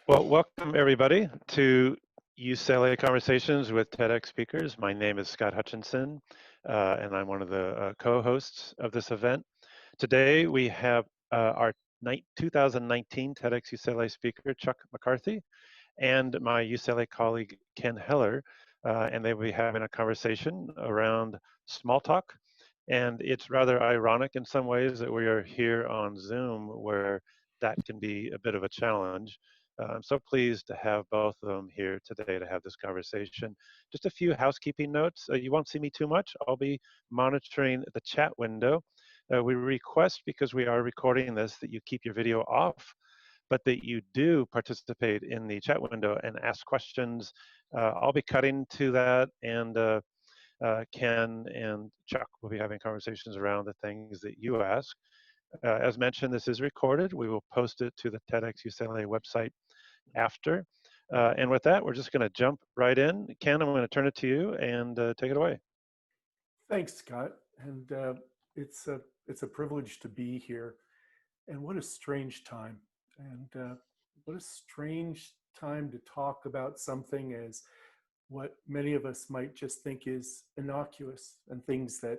Well, welcome everybody to UCLA Conversations with TEDx speakers. My name is Scott Hutchinson, and I'm one of the co-hosts of this event. Today we have our 2019 TEDx UCLA speaker, Chuck McCarthy, and my UCLA colleague, Kenn, and they will be having a conversation around small talk. And it's rather ironic in some ways that we are here on Zoom where that can be a bit of a challenge. I'm so pleased to have both of them here today to have this conversation. Just a few housekeeping notes. You won't see me too much. I'll be monitoring the chat window. We request, because we are recording this, that you keep your video off, but that you do participate in the chat window and ask questions. I'll be cutting to that, and Kenn and Chuck will be having conversations around the things that you ask. As mentioned, this is recorded. We will post it to the TEDx UCLA website after. And with that, we're just going to jump right in. Kenn, I'm going to turn it to you and take it away. Thanks, Scott. And it's a privilege to be here. And what a strange time. And what a strange time to talk about something as what many of us might just think is innocuous, and things that,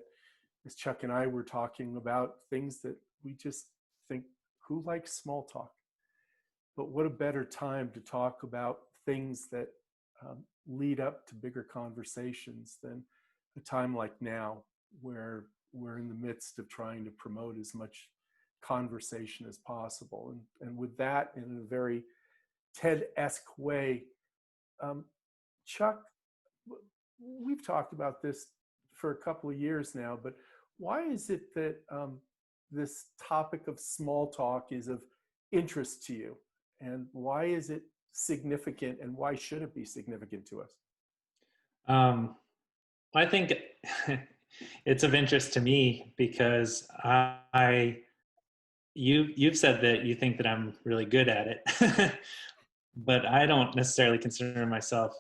as Chuck and I were talking about, things that we just think, who likes small talk? But what a better time to talk about things that lead up to bigger conversations than a time like now, where we're in the midst of trying to promote as much conversation as possible. And with that, in a very TED-esque way, Chuck, we've talked about this for a couple of years now, but why is it that this topic of small talk is of interest to you? And why is it significant, and why should it be significant to us? I think it's of interest to me because you've said that you think that I'm really good at it, but I don't necessarily consider myself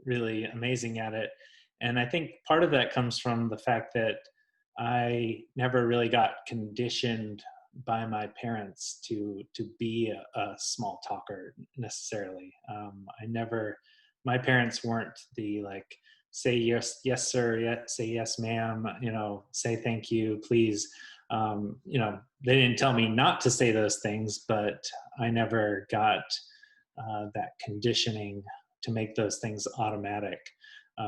really amazing at it. And I think part of that comes from the fact that I never really got conditioned by my parents to be a small talker necessarily. My parents weren't the like, say yes, yes, sir, yes, say yes, ma'am, say thank you, please. They didn't tell me not to say those things, but I never got that conditioning to make those things automatic,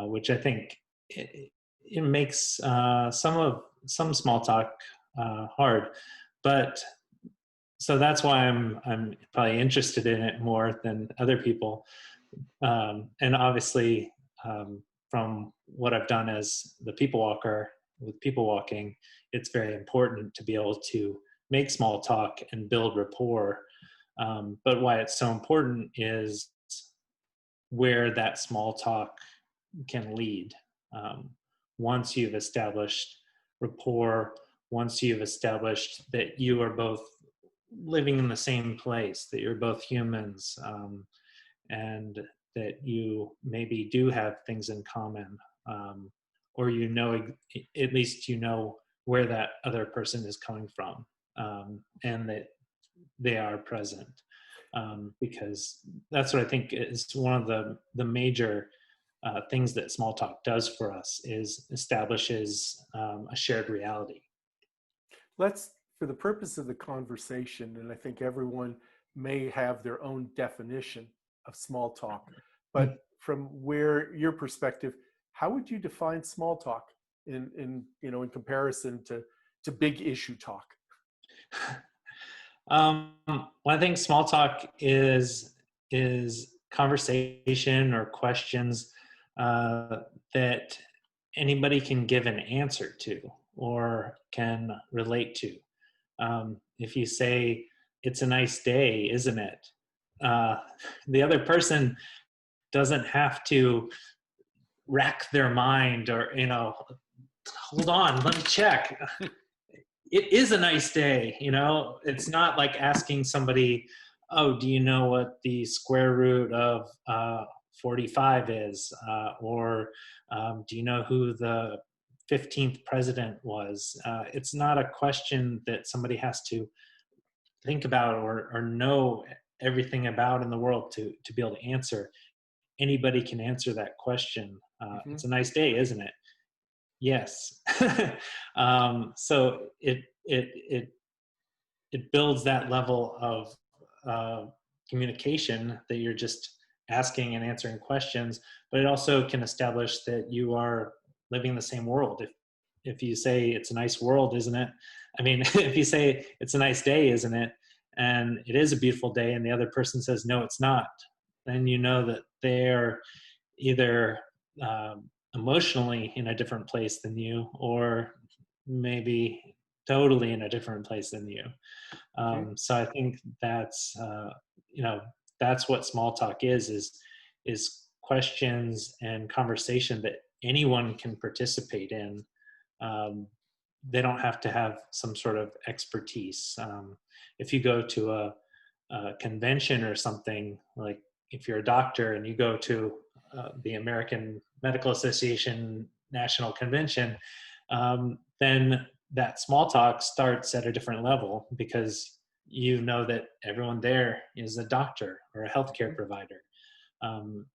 which I think it makes some small talk hard. But so that's why I'm probably interested in it more than other people. And obviously, from what I've done as the people walker with people walking, it's very important to be able to make small talk and build rapport. But why it's so important is where that small talk can lead. Once you've established rapport, once you've established that you are both living in the same place, that you're both humans, and that you maybe do have things in common, or at least you know where that other person is coming from, and that they are present. Because that's what I think is one of the major things that small talk does for us, is establishes a shared reality. Let's, for the purpose of the conversation, and I think everyone may have their own definition of small talk, but from where your perspective, how would you define small talk in comparison to big issue talk? I think small talk is conversation or questions that anybody can give an answer to or can relate to. If you say, "It's a nice day, isn't it?" The other person doesn't have to rack their mind or, hold on, let me check. It is a nice day, It's not like asking somebody, "Oh, do you know what the square root of 45 is?" Or do you know who the 15th president was? It's not a question that somebody has to think about or know everything about in the world to be able to answer. Anybody can answer that question. It's a nice day, isn't it? Yes. So it builds that level of communication that you're just asking and answering questions, but it also can establish that you are living in the same world. If you say it's a nice world, isn't it? I mean, if you say it's a nice day, isn't it? And it is a beautiful day, and the other person says no, it's not, then you know that they're either emotionally in a different place than you, or maybe totally in a different place than you. So I think that's you know, that's what small talk is questions and conversation that anyone can participate in. They don't have to have some sort of expertise. If you go to a convention or something, like if you're a doctor and you go to the American Medical Association National Convention, then that small talk starts at a different level, because you know that everyone there is a doctor or a healthcare provider.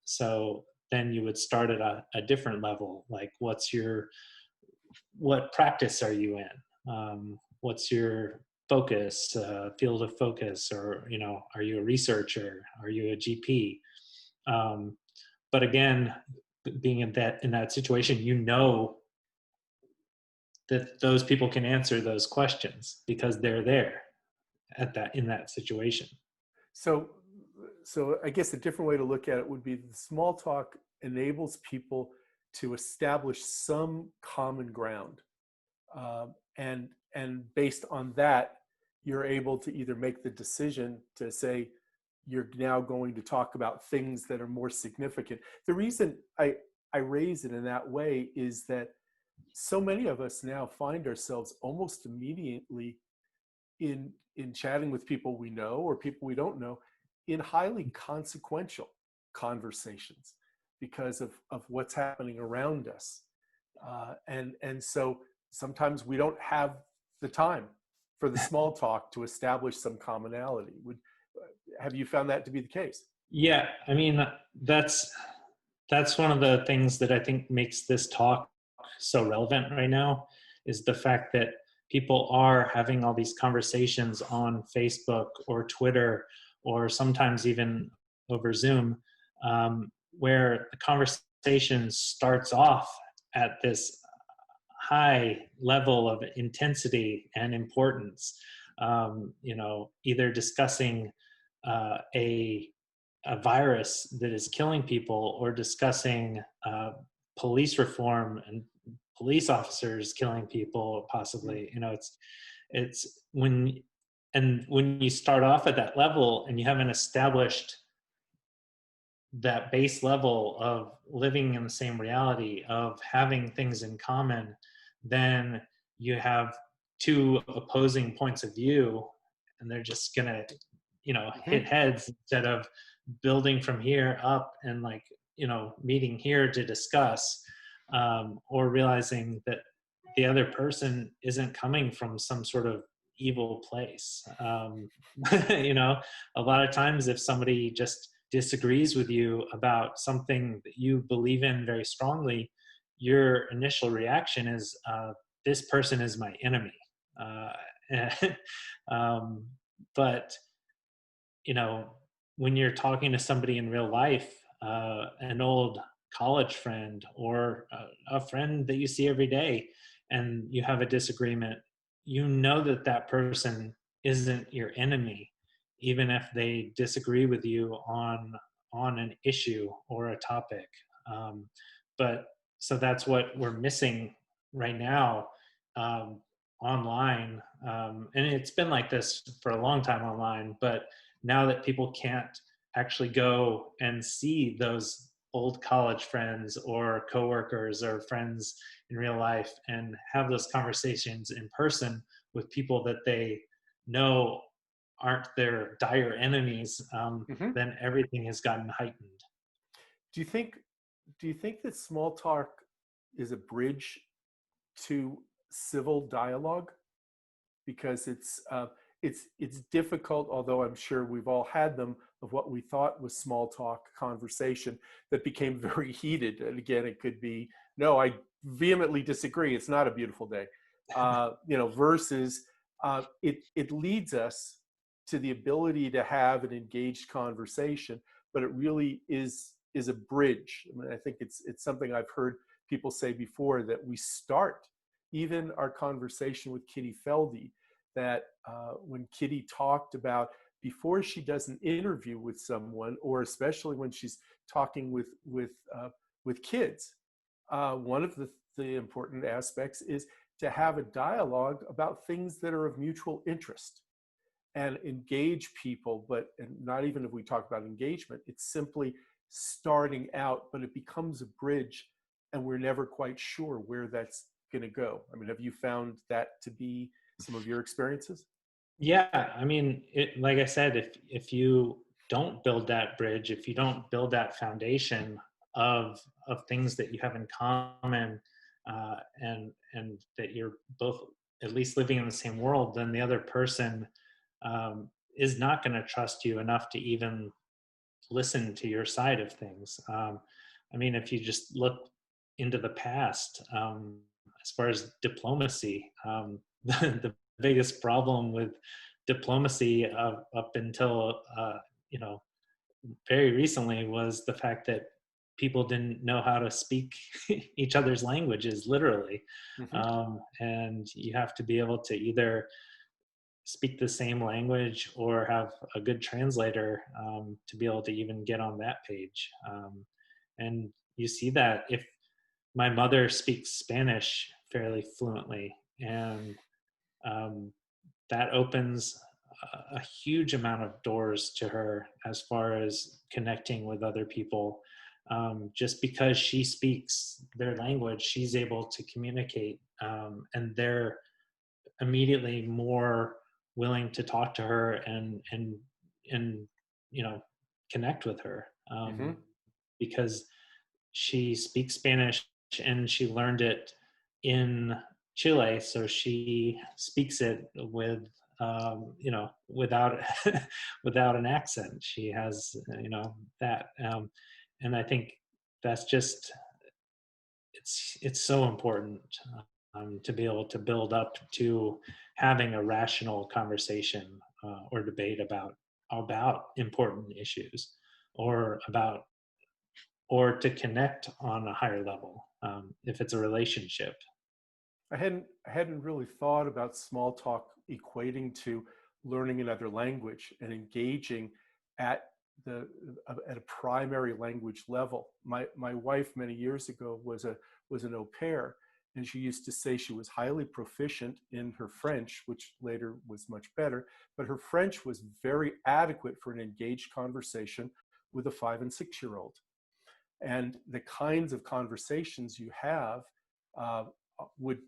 So then you would start at a different level, like what practice are you in? What's your focus, field of focus, or, you know, are you a researcher? Are you a GP? But again, being in that situation, you know that those people can answer those questions because they're there in that situation. So I guess a different way to look at it would be the small talk enables people to establish some common ground. And based on that, you're able to either make the decision to say, you're now going to talk about things that are more significant. The reason I raise it in that way is that so many of us now find ourselves almost immediately in chatting with people we know or people we don't know in highly consequential conversations because of what's happening around us. And so sometimes we don't have the time for the small talk to establish some commonality. Have you found that to be the case? Yeah, I mean, that's one of the things that I think makes this talk so relevant right now, is the fact that people are having all these conversations on Facebook or Twitter, or sometimes even over Zoom, where the conversation starts off at this high level of intensity and importance. You know, either discussing a virus that is killing people, or discussing police reform and police officers killing people, possibly. You know, it's when you start off at that level and you haven't established that base level of living in the same reality, of having things in common, then you have two opposing points of view, and they're just gonna, you know, hit heads instead of building from here up and, like, you know, meeting here to discuss, or realizing that the other person isn't coming from some sort of evil place. You know, a lot of times if somebody just disagrees with you about something that you believe in very strongly, your initial reaction is, this person is my enemy. But, you know, when you're talking to somebody in real life, an old college friend or a friend that you see every day, and you have a disagreement, you know that that person isn't your enemy, even if they disagree with you on an issue or a topic. But so that's what we're missing right now, online. And it's been like this for a long time online, but now that people can't actually go and see those old college friends or coworkers or friends in real life and have those conversations in person with people that they know aren't their dire enemies, then everything has gotten heightened. Do you think that small talk is a bridge to civil dialogue? Because it's difficult, although I'm sure we've all had them, of what we thought was small talk conversation that became very heated. And again, it could be, no, I vehemently disagree. It's not a beautiful day. Versus it leads us to the ability to have an engaged conversation, but it really is a bridge. I mean, I think it's something I've heard people say before, that we start even our conversation with Kitty Feldy, that when Kitty talked about, before she does an interview with someone, or especially when she's talking with kids, one of the important aspects is to have a dialogue about things that are of mutual interest and engage people. But and not even if we talk about engagement, it's simply starting out, but it becomes a bridge, and we're never quite sure where that's going to go. I mean, have you found that to be some of your experiences? Yeah, I mean, like I said, if you don't build that bridge, if you don't build that foundation of things that you have in common, and that you're both at least living in the same world, then the other person is not going to trust you enough to even listen to your side of things. I mean, if you just look into the past, as far as diplomacy, the biggest problem with diplomacy up until very recently was the fact that people didn't know how to speak each other's languages, literally. Mm-hmm. And you have to be able to either speak the same language or have a good translator to be able to even get on that page. And you see that if my mother speaks Spanish fairly fluently, and that opens a huge amount of doors to her as far as connecting with other people. Just because she speaks their language, she's able to communicate, and they're immediately more willing to talk to her and connect with her, Mm-hmm. because she speaks Spanish and she learned it in Chile, so she speaks it with without without an accent. She has that, and I think that's just it's so important to be able to build up to having a rational conversation or debate about important issues, or to connect on a higher level, if it's a relationship. I hadn't really thought about small talk equating to learning another language and engaging at the at a primary language level. My wife many years ago was an au pair, and she used to say she was highly proficient in her French, which later was much better, but her French was very adequate for an engaged conversation with a 5 and 6-year-old. And the kinds of conversations you have uh, would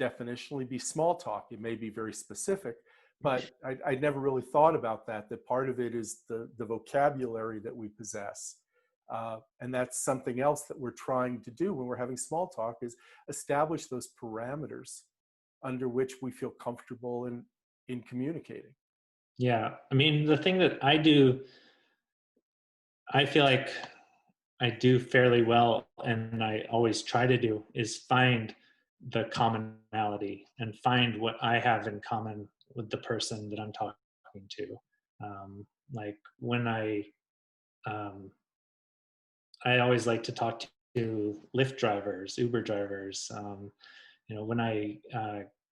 definitionally be small talk. It may be very specific, but I never really thought about that part of it is the vocabulary that we possess. And that's something else that we're trying to do when we're having small talk, is establish those parameters under which we feel comfortable in communicating. Yeah, I mean, the thing that I do, I feel like I do fairly well, and I always try to do, is find the commonality and find what I have in common with the person that I'm talking to. Like when I always like to talk to Lyft drivers, Uber drivers. When I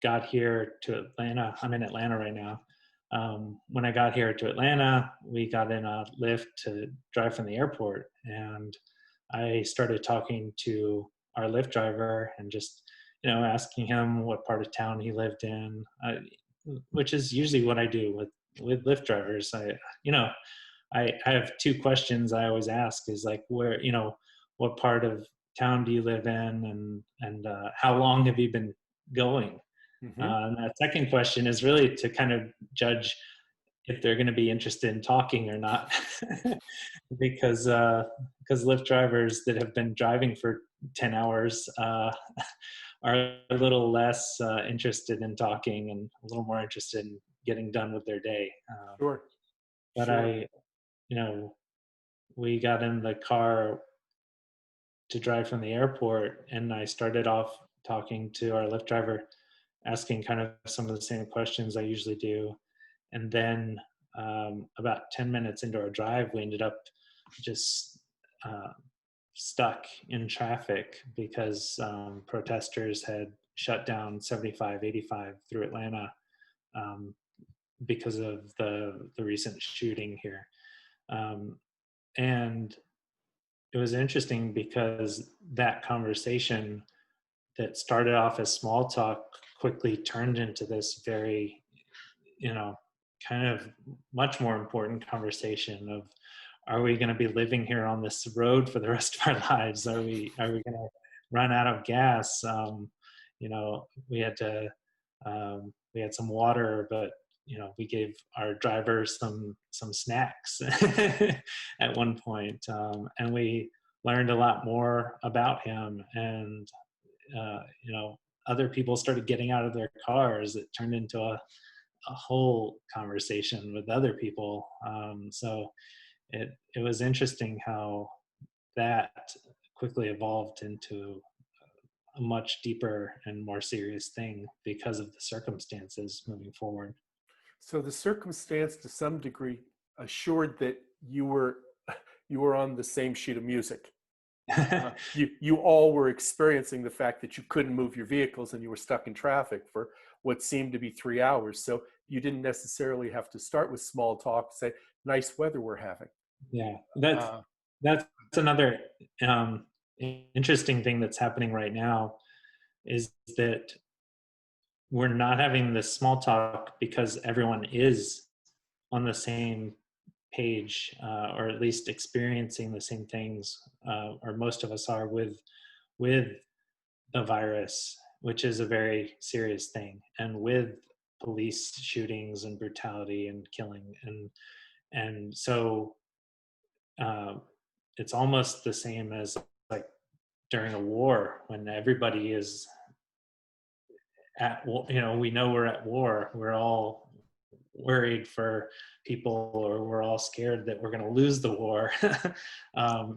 got here to Atlanta, I'm in Atlanta right now. When I got here to Atlanta, we got in a Lyft to drive from the airport, and I started talking to our Lyft driver and just, asking him what part of town he lived in, which is usually what I do with Lyft drivers. I have two questions I always ask is like, where, what part of town do you live in, and how long have you been going? Mm-hmm. And that second question is really to kind of judge if they're going to be interested in talking or not, because Lyft drivers that have been driving for 10 hours are a little less interested in talking and a little more interested in getting done with their day. Sure. But Sure. we got in the car to drive from the airport, and I started off talking to our Lyft driver, asking kind of some of the same questions I usually do. And then about 10 minutes into our drive, we ended up just uh, stuck in traffic because protesters had shut down 75, 85 through Atlanta um, because of the recent shooting here. Um, and it was interesting because that conversation that started off as small talk quickly turned into this very, kind of much more important conversation of, are we going to be living here on this road for the rest of our lives? Are we going to run out of gas? We had to we had some water, but we gave our driver some snacks at one point, and we learned a lot more about him. And other people started getting out of their cars. It turned into a whole conversation with other people. So it was interesting how that quickly evolved into a much deeper and more serious thing because of the circumstances moving forward. So the circumstance, to some degree, assured that you were on the same sheet of music. You all were experiencing the fact that you couldn't move your vehicles and you were stuck in traffic for what seemed to be 3 hours. So you didn't necessarily have to start with small talk, say, nice weather we're having. Yeah, that's another interesting thing that's happening right now, is that we're not having this small talk because everyone is on the same page, or at least experiencing the same things, or most of us are, with the virus, which is a very serious thing, and with police shootings and brutality and killing, and so it's almost the same as like during a war, when everybody is we know we're at war. We're all worried for people, or we're all scared that we're going to lose the war.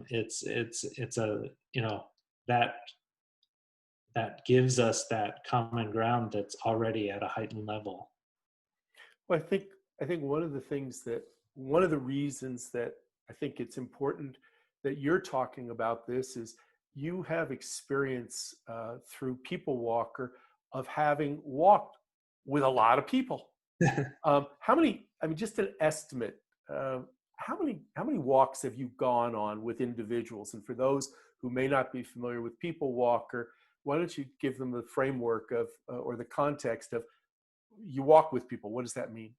It's a that gives us that common ground that's already at a heightened level. Well, I think one of the reasons that I think it's important that you're talking about this is you have experience through People Walker of having walked with a lot of people. How many? I mean, just an estimate. How many walks have you gone on with individuals? And for those who may not be familiar with People Walker, why don't you give them the framework of or the context of, you walk with people? What does that mean?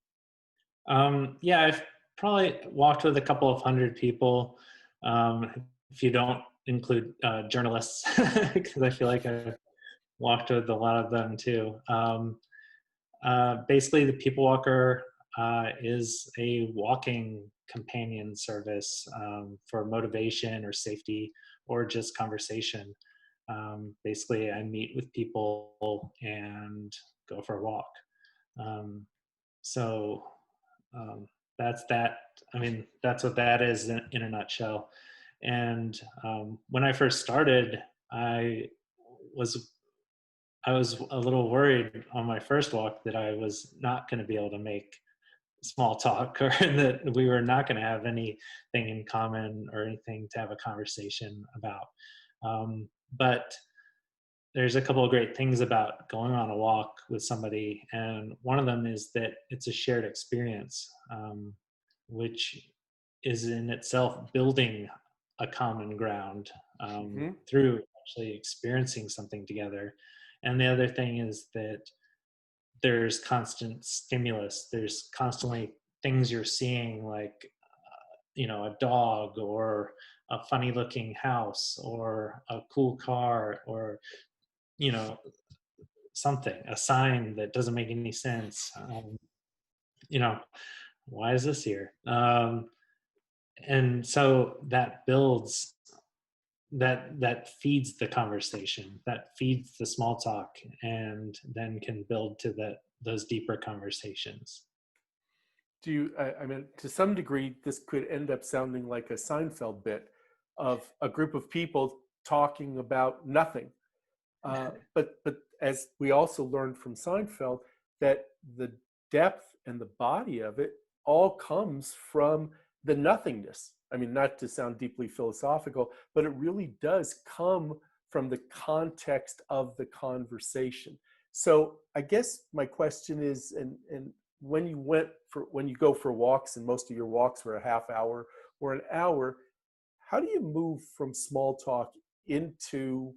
Yeah, I've probably walked with a couple of hundred people, if you don't include journalists, because I feel like I've walked with a lot of them too. Basically, the People Walker is a walking companion service for motivation or safety or just conversation. Basically, I meet with people and go for a walk. So that's that. I mean, that's what that is in a nutshell. And when I first started, I was a little worried on my first walk that I was not going to be able to make small talk, or that we were not going to have anything in common or anything to have a conversation about. But there's a couple of great things about going on a walk with somebody, and one of them is that it's a shared experience, which is in itself building a common ground through actually experiencing something together. And the other thing is that there's constant stimulus. There's constantly things you're seeing, like a dog, or a funny looking house, or a cool car, or something, a sign that doesn't make any sense. Why is this here? And so that builds, that feeds the conversation, that feeds the small talk, and then can build to those deeper conversations. Do you, I mean, to some degree, this could end up sounding like a Seinfeld bit of a group of people talking about nothing. But as we also learned from Seinfeld, that the depth and the body of it all comes from the nothingness. I mean, not to sound deeply philosophical, but it really does come from the context of the conversation. So I guess my question is, and when you go for walks, and most of your walks were a half hour or an hour, how do you move from small talk into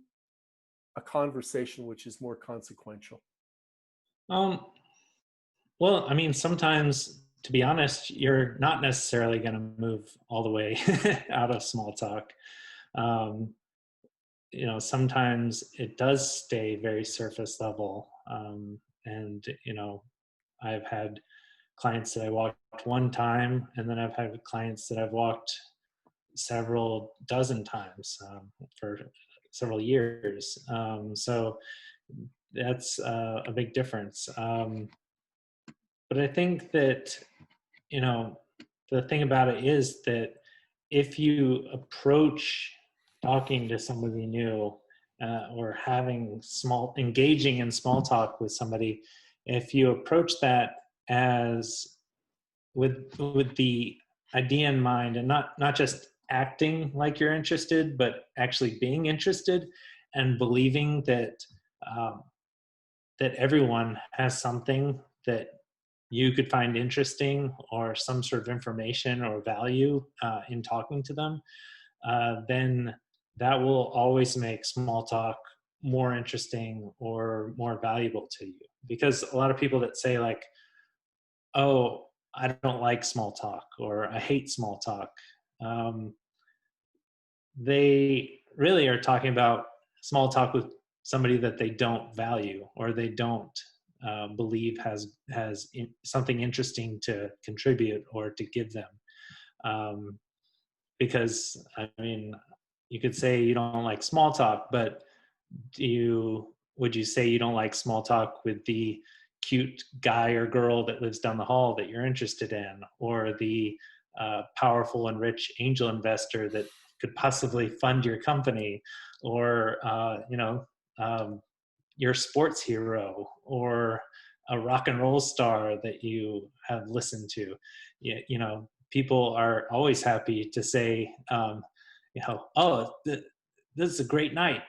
a conversation which is more consequential? Um, well, I mean, sometimes, to be honest, you're not necessarily going to move all the way out of small talk. Um, Sometimes it does stay very surface level. And, I've had clients that I walked one time, and then I've had clients that I've walked several dozen times for several years. So that's a big difference. But I think that, you know, the thing about it is that if you approach talking to somebody new or engaging in small talk with somebody, if you approach that as with the idea in mind, and not just acting like you're interested, but actually being interested and believing that um, that everyone has something that you could find interesting or some sort of information or value in talking to them, then that will always make small talk more interesting or more valuable to you. Because a lot of people that say like, oh, I don't like small talk or I hate small talk, um, they really are talking about small talk with somebody that they don't value or they don't believe has something interesting to contribute or to give them. Um, because I mean, you could say you don't like small talk, but would you say you don't like small talk with the cute guy or girl that lives down the hall that you're interested in, or the powerful and rich angel investor that could possibly fund your company, or um, your sports hero, or a rock and roll star that you have listened to? People are always happy to say, oh, this is a great night.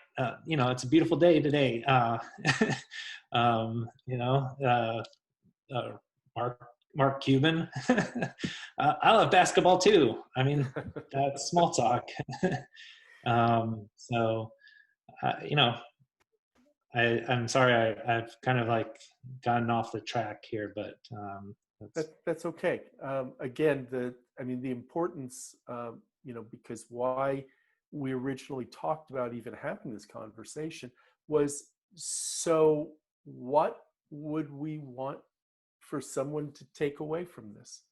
It's a beautiful day today. You know, uh, Mark Mark Cuban. I love basketball too. I mean, that's small talk. So, you know, I'm sorry I've kind of like gotten off the track here, but That's okay. Again, the importance, because why we originally talked about even having this conversation was, so what would we want for someone to take away from this?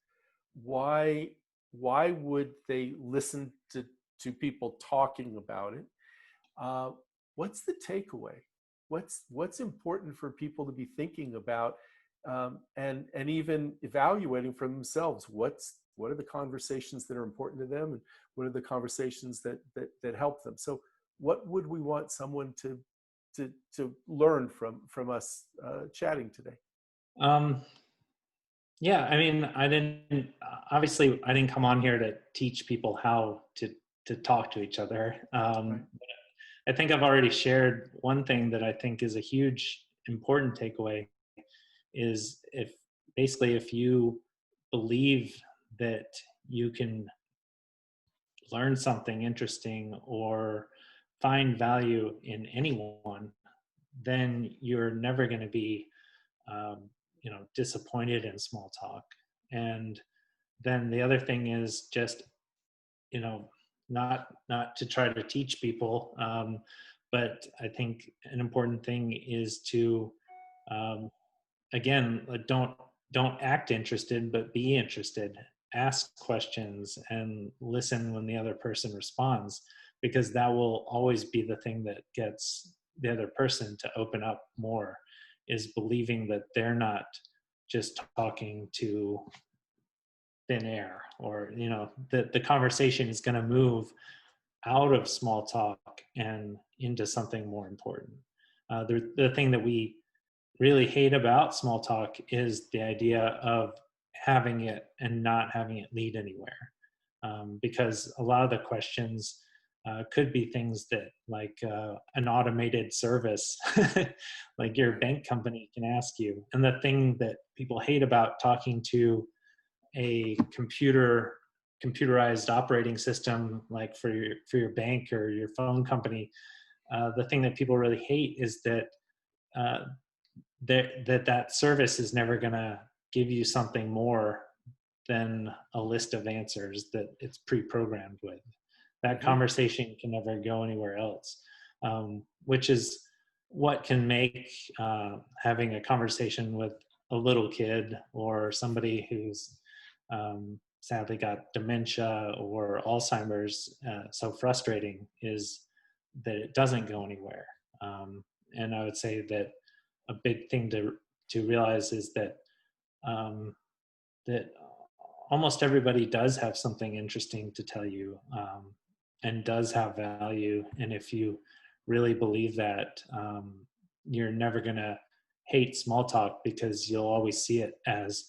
Why why would they listen to people talking about it? Uh, what's the takeaway? What's important for people to be thinking about, and even evaluating for themselves? What are the conversations that are important to them, and what are the conversations that help them? So, what would we want someone to learn from us chatting today? um, yeah, I mean, obviously I didn't come on here to teach people how to talk to each other. Right. I think I've already shared one thing that I think is a huge important takeaway is if you believe that you can learn something interesting or find value in anyone, then you're never going to be disappointed in small talk. And then the other thing is just, you know, not to try to teach people, but I think an important thing is to um, again, don't act interested, but be interested. Ask questions and listen when the other person responds, because that will always be the thing that gets the other person to open up more, is believing that they're not just talking to thin air, or the conversation is going to move out of small talk and into something more important. The thing that we really hate about small talk is the idea of having it and not having it lead anywhere, because a lot of the questions could be things that, like an automated service like your bank company can ask you. And the thing that people hate about talking to a computerized operating system, like for your bank or your phone company, the thing that people really hate is that uh, that service is never going to give you something more than a list of answers that it's pre-programmed with. That conversation can never go anywhere else, which is what can make having a conversation with a little kid or somebody who's sadly got dementia or Alzheimer's so frustrating, is that it doesn't go anywhere. And I would say that a big thing to realize is that that almost everybody does have something interesting to tell you, and does have value. And if you really believe that, you're never going to hate small talk, because you'll always see it as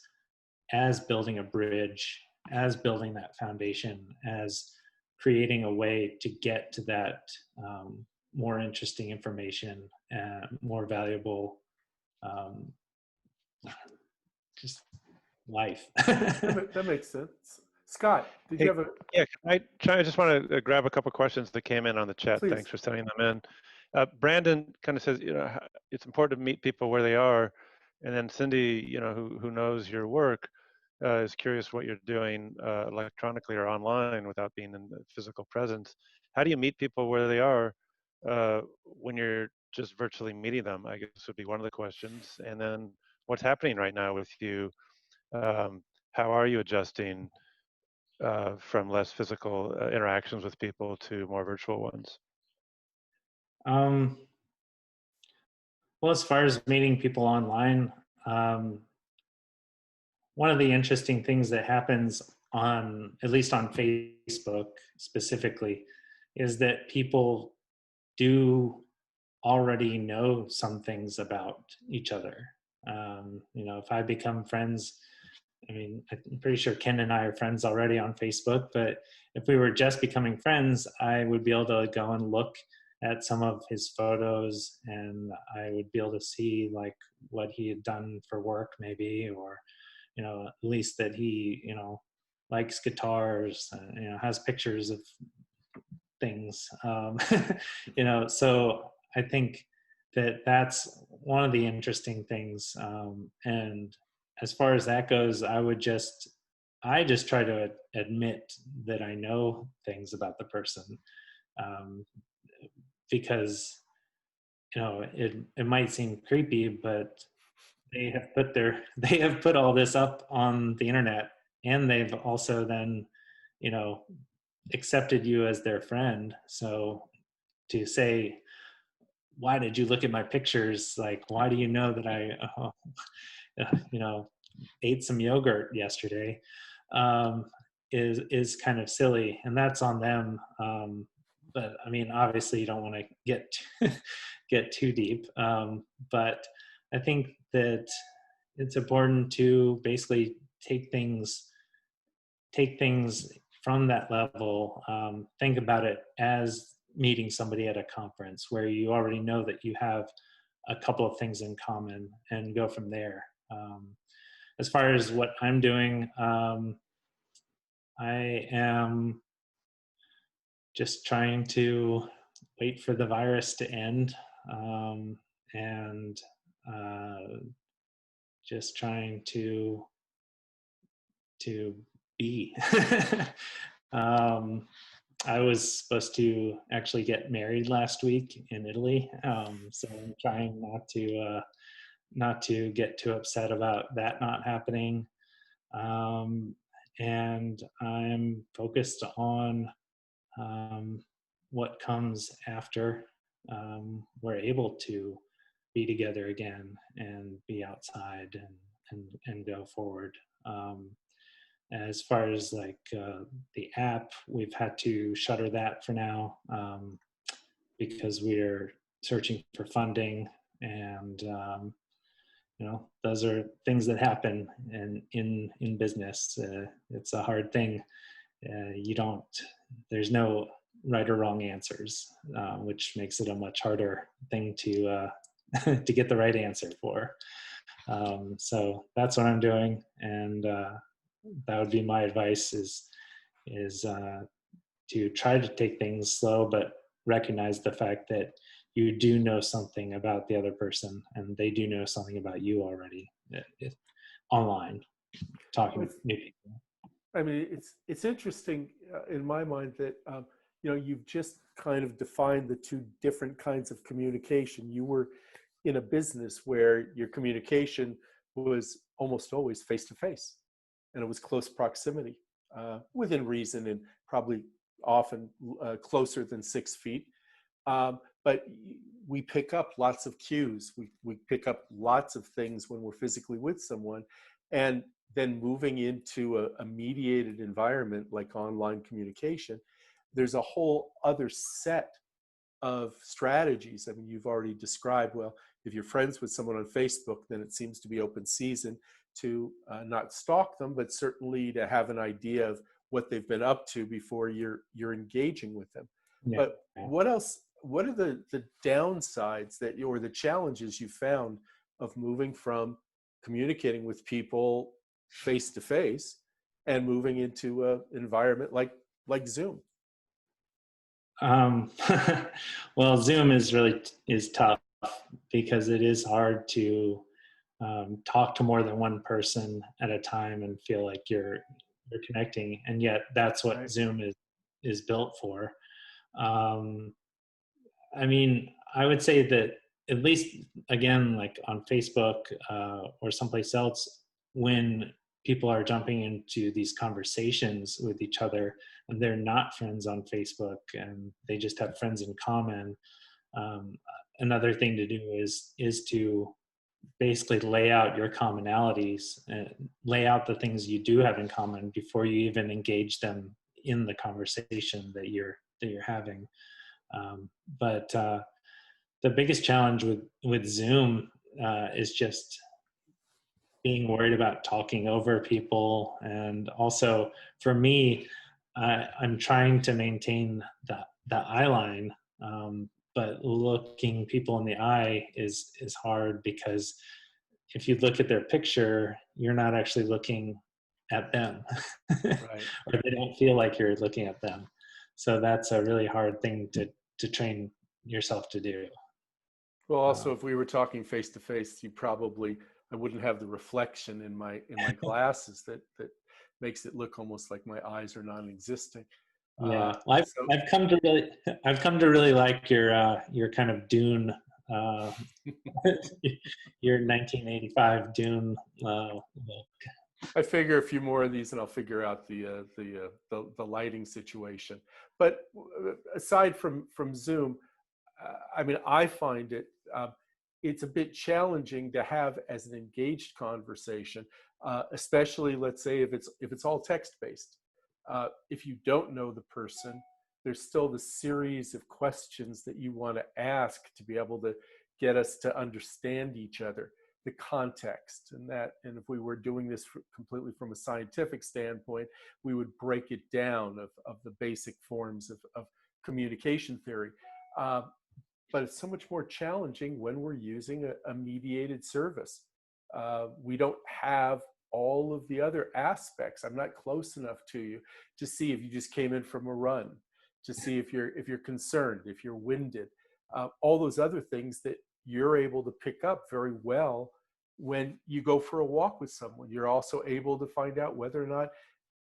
building a bridge, as building that foundation, as creating a way to get to that more interesting information and more valuable just life. That makes sense. Scott, did you Hey, have a? yeah, I just want to grab a couple questions that came in on the chat. Please. Thanks for sending them in. Brandon kind of says, it's important to meet people where they are. And then Cindy, who knows your work, is curious what you're doing electronically or online without being in the physical presence. How do you meet people where they are when you're just virtually meeting them? I guess would be one of the questions. And then what's happening right now with you? How are you adjusting from less physical interactions with people to more virtual ones? Well, as far as meeting people online, one of the interesting things that happens on, at least on Facebook specifically, is that people do already know some things about each other. If I become friends, I mean, I'm pretty sure Kenn and I are friends already on Facebook, but if we were just becoming friends, I would be able to go and look at some of his photos, and I would be able to see like what he had done for work maybe, or, at least that he, likes guitars, has pictures of things. So I think that that's one of the interesting things. And as far as that goes, I just try to admit that I know things about the person, because it might seem creepy, but they have put all this up on the internet, and they've also then accepted you as their friend. So to say, why did you look at my pictures? Like, why do you know that I ate some yogurt yesterday? Is kind of silly, and that's on them. But I mean, obviously, you don't want to get too deep. But I think that it's important to basically take things from that level. Think about it as meeting somebody at a conference where you already know that you have a couple of things in common, and go from there. As far as what I'm doing, I am just trying to wait for the virus to end, and just trying to be. I was supposed to actually get married last week in Italy, so I'm trying not to get too upset about that not happening. And I'm focused on what comes after we're able to be together again and be outside and go forward. as far as like the app, we've had to shutter that for now because we're searching for funding, and those are things that happen in business. It's a hard thing. There's no right or wrong answers, which makes it a much harder thing to to get the right answer for. So that's what I'm doing, and that would be my advice: is to try to take things slow, but recognize the fact that you do know something about the other person, and they do know something about you already online, talking with new people. I mean, it's interesting in my mind that you've just kind of defined the two different kinds of communication. You were in a business where your communication was almost always face to face, and it was close proximity, within reason, and probably often closer than 6 feet. But we pick up lots of cues. We pick up lots of things when we're physically with someone, and then moving into a mediated environment like online communication, there's a whole other set of strategies. I mean, you've already described, well, if you're friends with someone on Facebook, then it seems to be open season to not stalk them, but certainly to have an idea of what they've been up to before you're engaging with them. Yeah. But what else? What are the downsides or the challenges you found of moving from communicating with people face to face and moving into an environment like Zoom? Well, Zoom is tough because it is hard to talk to more than one person at a time and feel like you're connecting, and yet that's what right. Zoom is built for. I mean, I would say that at least, again, like on Facebook or someplace else, when people are jumping into these conversations with each other and they're not friends on Facebook and they just have friends in common, another thing to do is to basically lay out your commonalities and lay out the things you do have in common before you even engage them in the conversation that you're having. But the biggest challenge with Zoom is just being worried about talking over people. And also for me, I'm trying to maintain the eye line, but looking people in the eye is hard, because if you look at their picture, you're not actually looking at them. Right. Or they don't feel like you're looking at them. So that's a really hard thing to train yourself to do. Well, also, if we were talking face to face, I wouldn't have the reflection in my glasses that makes it look almost like my eyes are non-existent. Yeah, I've come to really like your kind of Dune, your 1985 Dune look. I figure a few more of these and I'll figure out the lighting situation. But aside from Zoom, I mean, I find it's a bit challenging to have as an engaged conversation, especially, let's say, if it's all text-based. If you don't know the person, there's still the series of questions that you want to ask to be able to get us to understand each other, the context, and if we were doing this completely from a scientific standpoint, we would break it down of the basic forms of communication theory. But it's so much more challenging when we're using a mediated service. We don't have all of the other aspects. I'm not close enough to you to see if you just came in from a run, to see if you're concerned, if you're winded, all those other things that you're able to pick up very well when you go for a walk with someone. You're also able to find out whether or not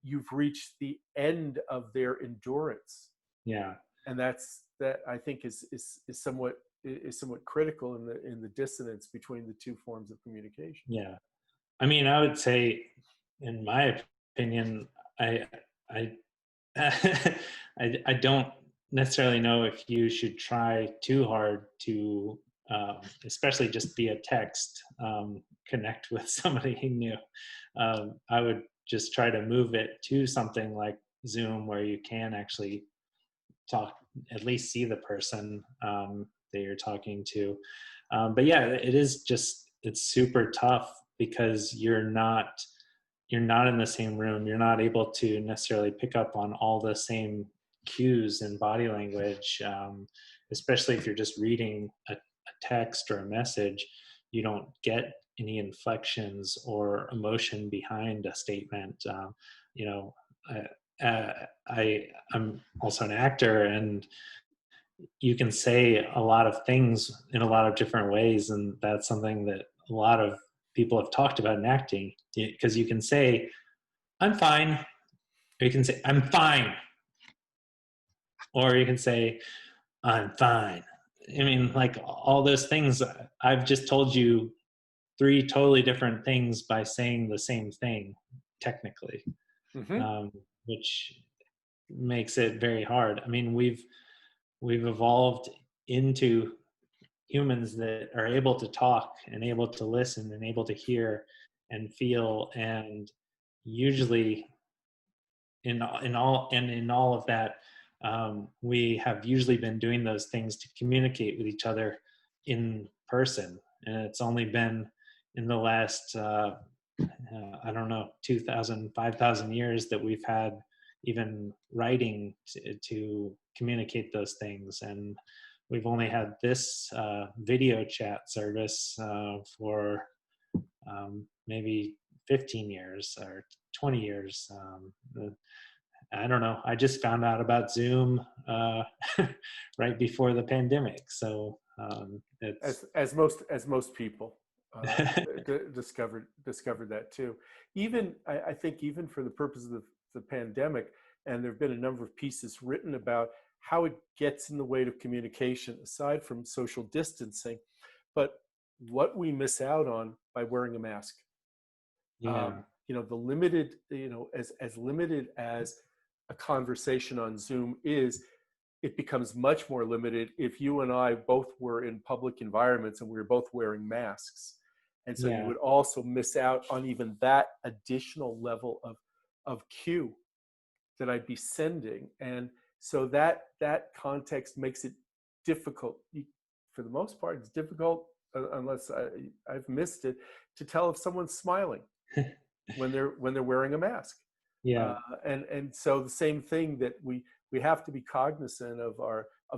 you've reached the end of their endurance. Yeah. And that I think is somewhat critical in the dissonance between the two forms of communication. Yeah, I mean, I would say, in my opinion, I don't necessarily know if you should try too hard to, especially just via text, connect with somebody new. I would just try to move it to something like Zoom where you can actually talk, at least see the person that you're talking to. But yeah, it is just, it's super tough because you're not in the same room. You're not able to necessarily pick up on all the same cues and body language, especially if you're just reading a text or a message. You don't get any inflections or emotion behind a statement. You know, I'm also an actor, and you can say a lot of things in a lot of different ways, and that's something that a lot of people have talked about in acting, because you can say I'm fine, or you can say I'm fine, or you can say I'm fine. I mean, like, all those things, I've just told you 3 totally different things by saying the same thing technically. Which makes it very hard. I mean, we've evolved into humans that are able to talk and able to listen and able to hear and feel, and usually in all of that, we have usually been doing those things to communicate with each other in person, and it's only been in the last I don't know, 2,000, 5,000 years that we've had even writing to communicate those things. And we've only had this video chat service for maybe 15 years or 20 years. I don't know. I just found out about Zoom right before the pandemic. So it's as most people discovered that too. Even I think even for the purpose of the pandemic, and there have been a number of pieces written about how it gets in the way of communication, aside from social distancing, but what we miss out on by wearing a mask. yeah. You know, the limited, you know, as limited as a conversation on Zoom is, it becomes much more limited if you and I both were in public environments and we were both wearing masks. And so you would also miss out on even that additional level of cue that I'd be sending. And so that context makes it difficult. For the most part, it's difficult, unless I've missed it, to tell if someone's smiling when they're wearing a mask. Yeah. And so the same thing, that we have to be cognizant of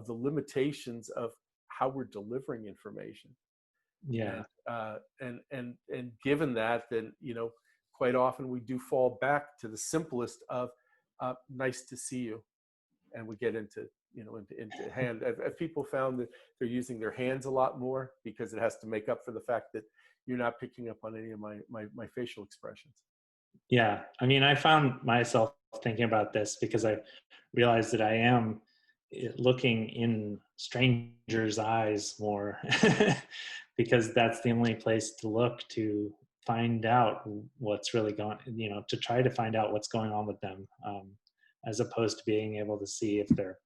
the limitations of how we're delivering information. Yeah. And given that, then, you know, quite often we do fall back to the simplest of nice to see you, and we get into hand. Have people found that they're using their hands a lot more because it has to make up for the fact that you're not picking up on any of my facial expressions? Yeah. I mean, I found myself thinking about this because I realized that I am looking in strangers' eyes more because that's the only place to look to find out what's really going, to try to find out what's going on with them, as opposed to being able to see if they're,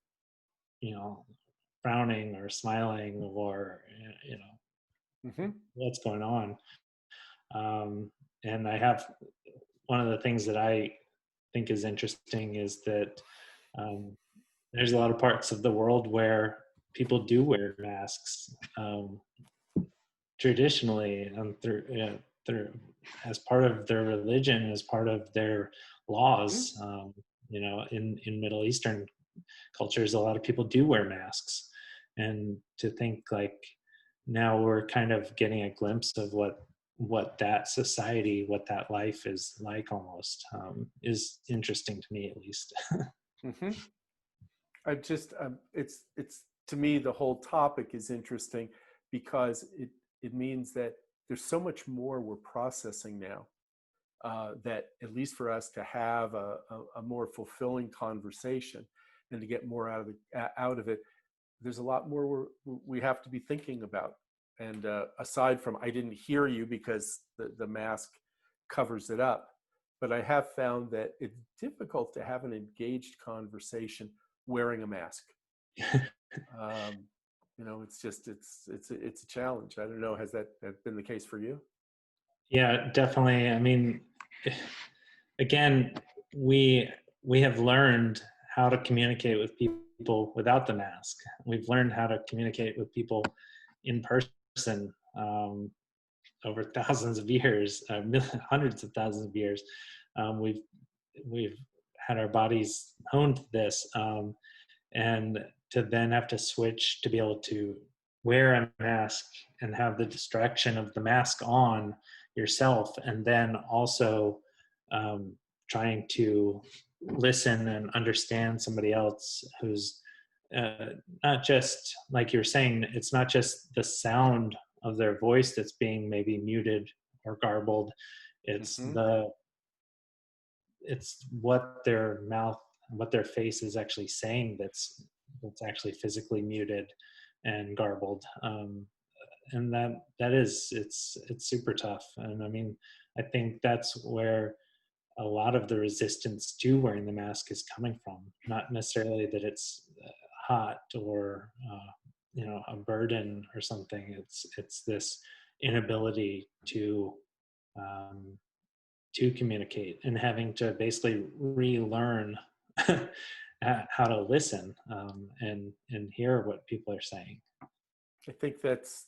frowning or smiling or, what's going on. And I have, one of the things that I think is interesting is that there's a lot of parts of the world where people do wear masks traditionally, through as part of their religion, as part of their laws. In Middle Eastern cultures, a lot of people do wear masks, and to think like now we're kind of getting a glimpse of what that society, what that life is like, almost, is interesting to me, at least. I just, it's to me, the whole topic is interesting because it means that there's so much more we're processing now, that at least for us to have a more fulfilling conversation and to get more out of it, there's a lot more we have to be thinking about. And aside from, I didn't hear you because the mask covers it up, but I have found that it's difficult to have an engaged conversation wearing a mask. It's just, it's a challenge. I don't know, has that been the case for you? Yeah, definitely. I mean, again, we have learned how to communicate with people without the mask. We've learned how to communicate with people in person over thousands of years, hundreds of thousands of years. We've had our bodies honed to this, and to then have to switch to be able to wear a mask and have the distraction of the mask on yourself, and then also trying to listen and understand somebody else who's not just, like you're saying, it's not just the sound of their voice that's being maybe muted or garbled. It's it's what their mouth, what their face is actually saying that's actually physically muted and garbled. And that is, it's super tough. And I mean, I think that's where a lot of the resistance to wearing the mask is coming from. Not necessarily that it's hot or a burden or something. It's this inability to communicate and having to basically relearn how to listen and hear what people are saying. I think that's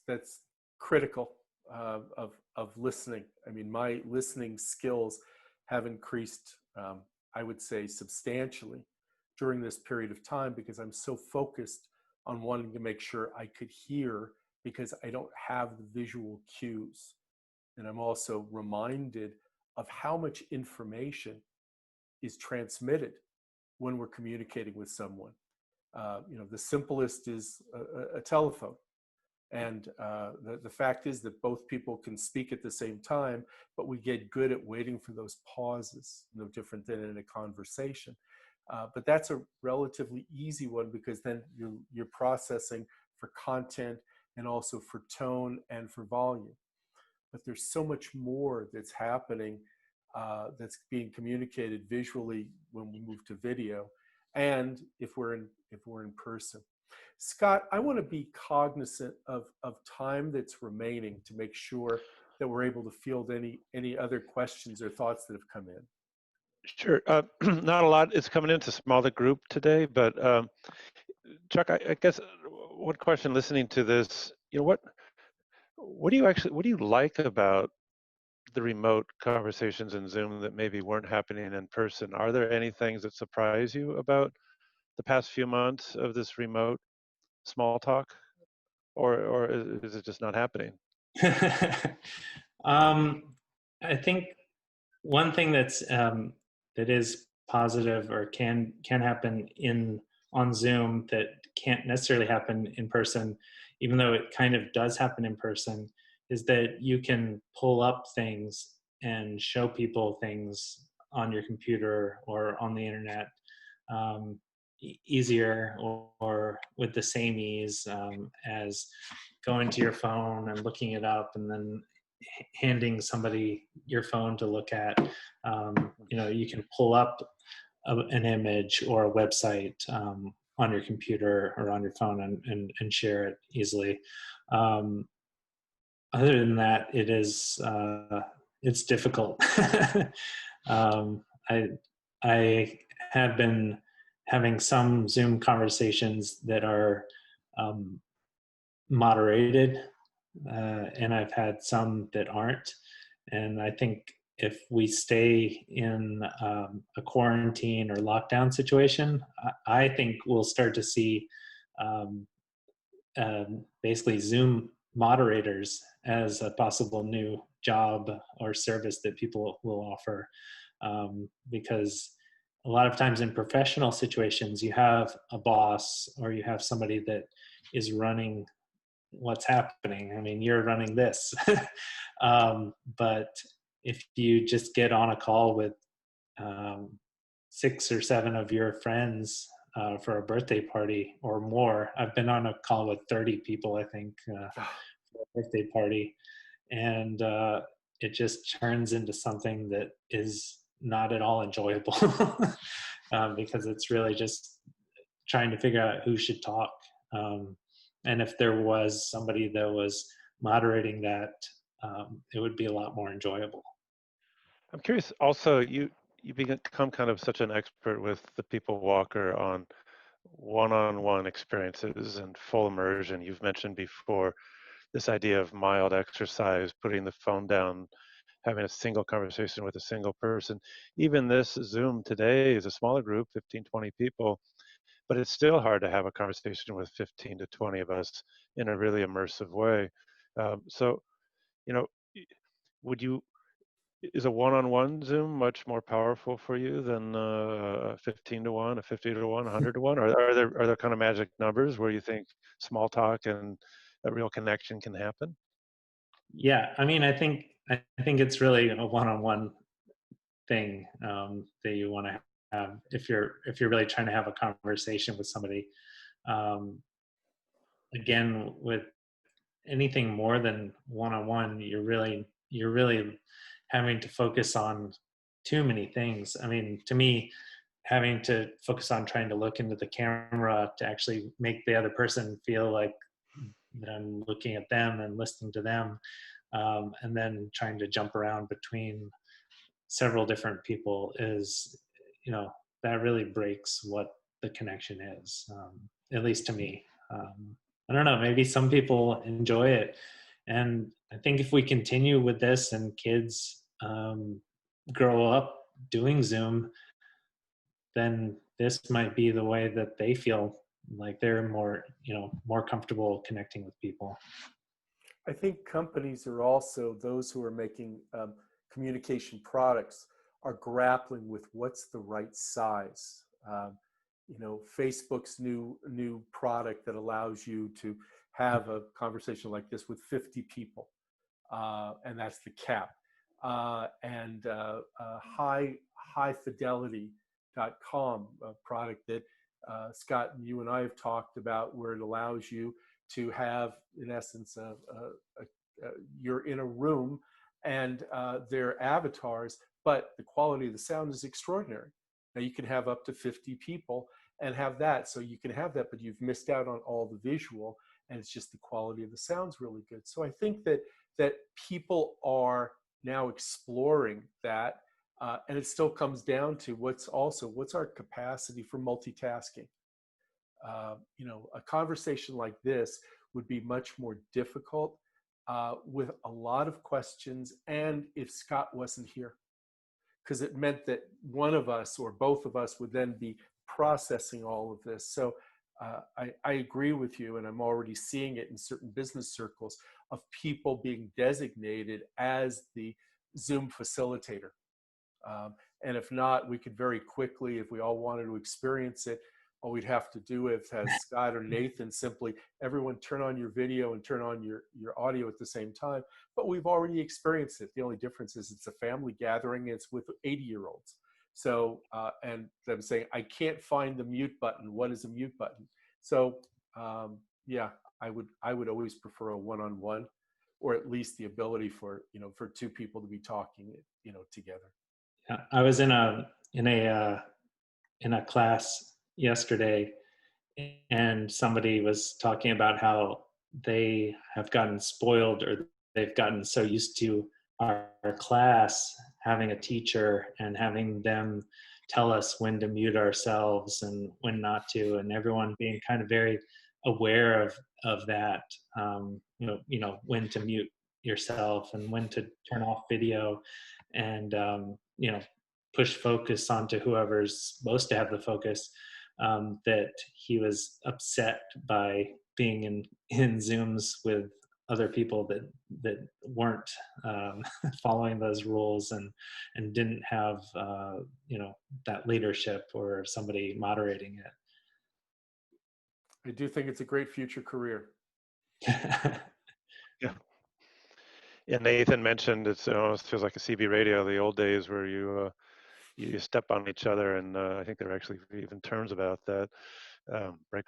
critical of listening. I mean, my listening skills have increased, I would say, substantially during this period of time, because I'm so focused on wanting to make sure I could hear, because I don't have the visual cues. And I'm also reminded of how much information is transmitted when we're communicating with someone. The simplest is a telephone. And the fact is that both people can speak at the same time, but we get good at waiting for those pauses, no different than in a conversation. But that's a relatively easy one, because then you're processing for content and also for tone and for volume. But there's so much more that's happening that's being communicated visually when we move to video, and if we're in person. Scott, I want to be cognizant of time that's remaining to make sure that we're able to field any other questions or thoughts that have come in. Sure. Not a lot is coming in. It's a smaller group today, but Chuck, I guess one question listening to this, what do you like about the remote conversations in Zoom that maybe weren't happening in person? Are there any things that surprise you about the past few months of this remote small talk, or is it just not happening? I think one thing that is positive or can happen on Zoom that can't necessarily happen in person, even though it kind of does happen in person, is that you can pull up things and show people things on your computer or on the internet easier or with the same ease as going to your phone and looking it up and then handing somebody your phone to look at. You can pull up an image or a website on your computer or on your phone and share it easily. Other than that, it's difficult. I have been having some Zoom conversations that are moderated, and I've had some that aren't. And I think if we stay in a quarantine or lockdown situation, I think we'll start to see basically Zoom moderators as a possible new job or service that people will offer. Because a lot of times in professional situations, you have a boss or you have somebody that is running what's happening. I mean, you're running this. But if you just get on a call with 6 or 7 of your friends for a birthday party or more, I've been on a call with 30 people, I think, for a birthday party. And it just turns into something that is not at all enjoyable because it's really just trying to figure out who should talk. And if there was somebody that was moderating that, it would be a lot more enjoyable. I'm curious also, you you become kind of such an expert with the people walker on one-on-one experiences and full immersion. You've mentioned before this idea of mild exercise, putting the phone down, having a single conversation with a single person. Even this Zoom today is a smaller group, 15, 20 people, but it's still hard to have a conversation with 15 to 20 of us in a really immersive way. So, you know, would you, is a one-on-one Zoom much more powerful for you than a 15 to 1, a 50 to 1, 100 to 1? Are there kind of magic numbers where you think small talk and a real connection can happen? Yeah, I mean, I think it's really a one-on-one thing that you want to have if you're really trying to have a conversation with somebody. Um, Again, with anything more than one-on-one, you're really having to focus on too many things. I mean, to me, having to focus on trying to look into the camera to actually make the other person feel like that I'm looking at them and listening to them, and then trying to jump around between several different people is, you know, that really breaks what the connection is, at least to me. I don't know, maybe some people enjoy it. And I think if we continue with this and kids grow up doing Zoom, then this might be the way that they feel like they're more, more comfortable connecting with people. I think companies are also, those who are making communication products are grappling with what's the right size. Facebook's new product that allows you to have a conversation like this with 50 people, and that's the cap. And highfidelity.com, a product that Scott and you and I have talked about, where it allows you to have, in essence, you're in a room and they're avatars, but the quality of the sound is extraordinary. Now you can have up to 50 people and have that. So you can have that, but you've missed out on all the visual, and it's just the quality of the sound's really good. So I think that people are now exploring that, and it still comes down to what's our capacity for multitasking. A conversation like this would be much more difficult with a lot of questions, and if Scott wasn't here, because it meant that one of us or both of us would then be processing all of this. So I agree with you, and I'm already seeing it in certain business circles of people being designated as the Zoom facilitator. And if not, we could very quickly, if we all wanted to experience it, all we'd have to do is have Scott or Nathan simply, everyone turn on your video and turn on your audio at the same time. But we've already experienced it. The only difference is it's a family gathering. It's with 80-year-olds. So, and them saying, I can't find the mute button. What is a mute button? So, yeah, I would always prefer a one-on-one, or at least the ability for two people to be talking, together. Yeah, I was in a class yesterday, and somebody was talking about how they have gotten spoiled, or they've gotten so used to our class having a teacher and having them tell us when to mute ourselves and when not to, and everyone being kind of very aware of that, when to mute yourself and when to turn off video, and push focus onto whoever's supposed to have the focus. That he was upset by being in Zooms with other people that weren't following those rules and didn't have that leadership or somebody moderating it. I do think it's a great future career. Yeah. Yeah, Nathan mentioned it almost feels like a CB radio, the old days where you step on each other, and I think there are actually even terms about that.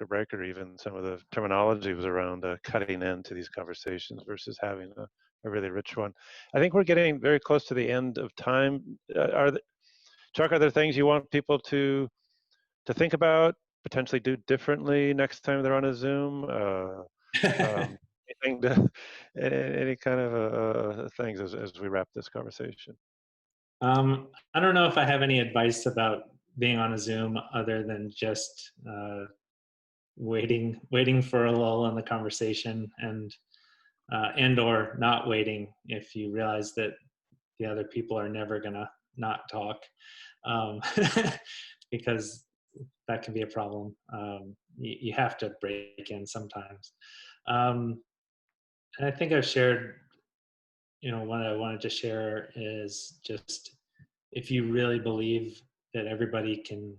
Breaker, even some of the terminology was around cutting into these conversations versus having a really rich one. I think we're getting very close to the end of time. Chuck, are there things you want people to think about, potentially do differently next time they're on a Zoom? Anything any kind of things as we wrap this conversation? I don't know if I have any advice about being on a Zoom other than just waiting for a lull in the conversation, and or not waiting if you realize that the other people are never gonna not talk, um, because that can be a problem. You have to break in sometimes. Um, and I think I've shared, what I wanted to share is just, if you really believe that everybody can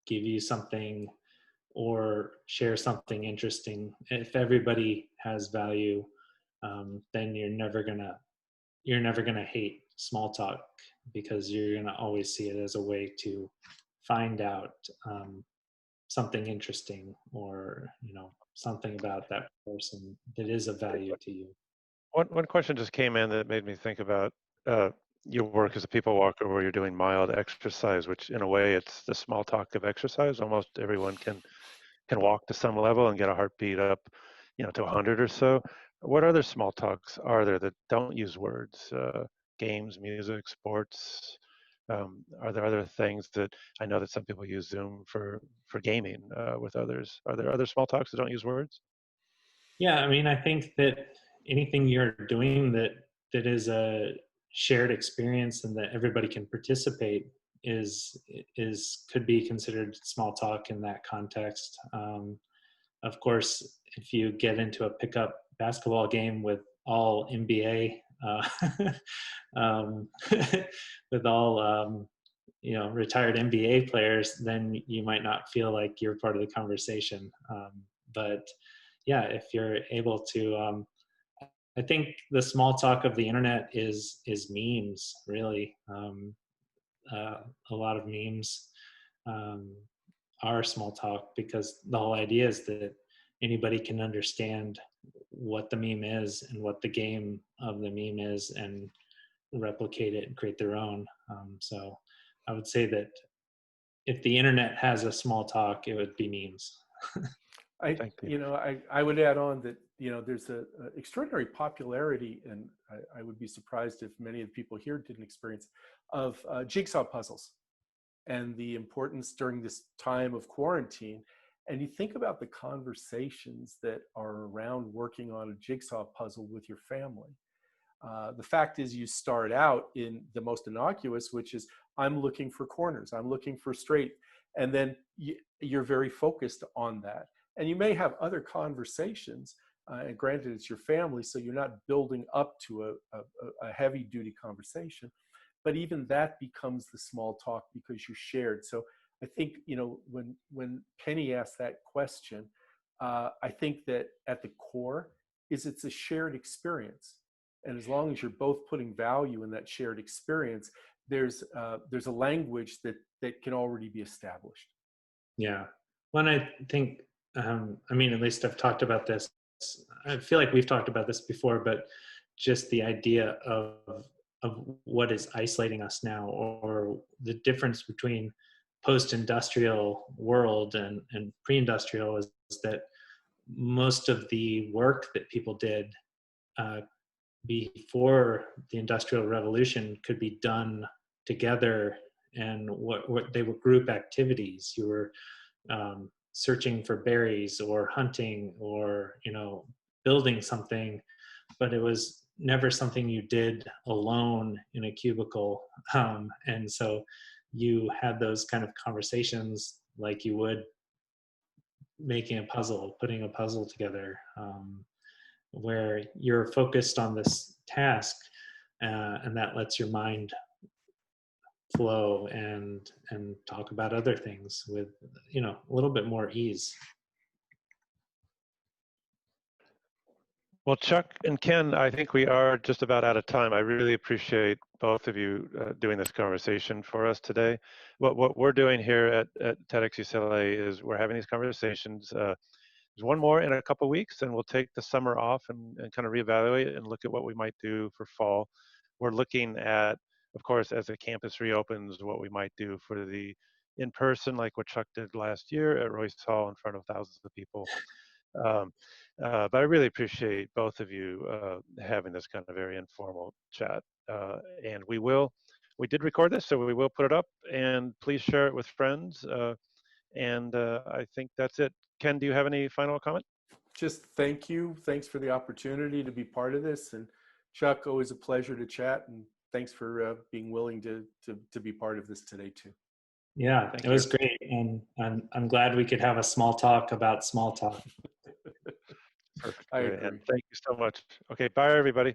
give you something or share something interesting, if everybody has value, then you're never gonna hate small talk, because you're gonna always see it as a way to find out something interesting, or something about that person that is of value to you. One question just came in that made me think about uh, your work as a people walker, where you're doing mild exercise, which in a way it's the small talk of exercise. Almost everyone can walk to some level and get a heartbeat up, to 100 or so. What other small talks are there that don't use words? Games, music, sports. Are there other things that I know that some people use Zoom for gaming with others? Are there other small talks that don't use words? Yeah, I mean, I think that anything you're doing that is a shared experience and that everybody can participate is could be considered small talk in that context. Of course, if you get into a pickup basketball game with all NBA, um, with all retired NBA players, then you might not feel like you're part of the conversation. But yeah, if you're able to, I think the small talk of the internet is memes, really. A lot of memes um, are small talk, because the whole idea is that anybody can understand what the meme is and what the game of the meme is, and replicate it and create their own. So I would say that if the internet has a small talk, it would be memes. I, Thank you. I would add on that, there's a extraordinary popularity, and I would be surprised if many of the people here didn't experience, of jigsaw puzzles and the importance during this time of quarantine. And you think about the conversations that are around working on a jigsaw puzzle with your family. The fact is, you start out in the most innocuous, which is, I'm looking for corners, I'm looking for straight. And then you're very focused on that. And you may have other conversations, and granted, it's your family, so you're not building up to a heavy duty conversation. But even that becomes the small talk because you're shared. So I think, when Penny asked that question, I think that at the core is, it's a shared experience. And as long as you're both putting value in that shared experience, there's a language that can already be established. Yeah. When I think, I mean, at least I've talked about this. I feel like we've talked about this before, but just the idea of what is isolating us now, or the difference between post-industrial world and pre-industrial, is that most of the work that people did uh, before the Industrial Revolution could be done together, and what they were group activities. You were searching for berries, or hunting, or building something, but it was never something you did alone in a cubicle. And so you had those kind of conversations like you would making a puzzle, putting a puzzle together, where you're focused on this task, and that lets your mind flow and talk about other things with a little bit more ease. Well, Chuck and Ken, I think we are just about out of time. I really appreciate both of you doing this conversation for us today. What we're doing here at TEDxUCLA is we're having these conversations. There's one more in a couple of weeks, and we'll take the summer off and kind of reevaluate and look at what we might do for fall. We're looking at, of course, as the campus reopens, what we might do for the in-person, like what Chuck did last year at Royce Hall in front of thousands of people. Um, but I really appreciate both of you having this kind of very informal chat. And we will we did record this, so we will put it up, and please share it with friends. I think that's it. Ken, do you have any final comment? Just thank you. Thanks for the opportunity to be part of this. And Chuck, always a pleasure to chat. And thanks for being willing to be part of this today too. Yeah, it was great. And I'm glad we could have a small talk about small talk. Perfect. I And agree. thank you so much. Okay, bye everybody.